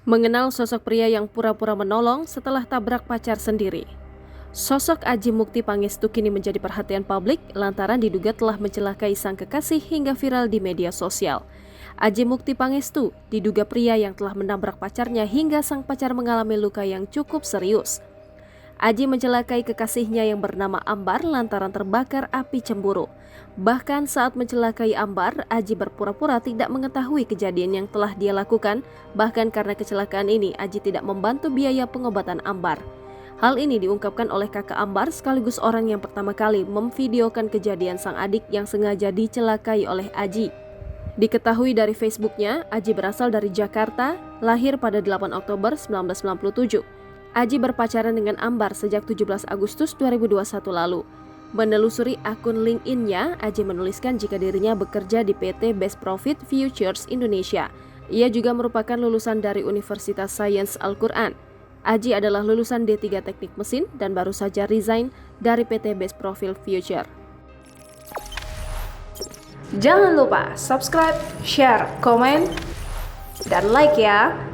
Mengenal sosok pria yang pura-pura menolong setelah tabrak pacar sendiri. Sosok Adji Mukti Pangestu kini menjadi perhatian publik lantaran diduga telah mencelakai sang kekasih hingga viral di media sosial. Adji Mukti Pangestu diduga pria yang telah menabrak pacarnya hingga sang pacar mengalami luka yang cukup serius. Adji mencelakai kekasihnya yang bernama Ambar lantaran terbakar api cemburu. Bahkan saat mencelakai Ambar, Adji berpura-pura tidak mengetahui kejadian yang telah dia lakukan. Bahkan karena kecelakaan ini, Adji tidak membantu biaya pengobatan Ambar. Hal ini diungkapkan oleh kakak Ambar sekaligus orang yang pertama kali memvideokan kejadian sang adik yang sengaja dicelakai oleh Adji. Diketahui dari Facebooknya, Adji berasal dari Jakarta, lahir pada 8 Oktober 1997. Adji berpacaran dengan Ambar sejak 17 Agustus 2021 lalu. Menelusuri akun LinkedIn-nya, Adji menuliskan jika dirinya bekerja di PT Best Profit Futures Indonesia. Ia juga merupakan lulusan dari Universitas Sains Al-Quran. Adji adalah lulusan D3 Teknik Mesin dan baru saja resign dari PT Best Profit Future. Jangan lupa subscribe, share, komen, dan like ya!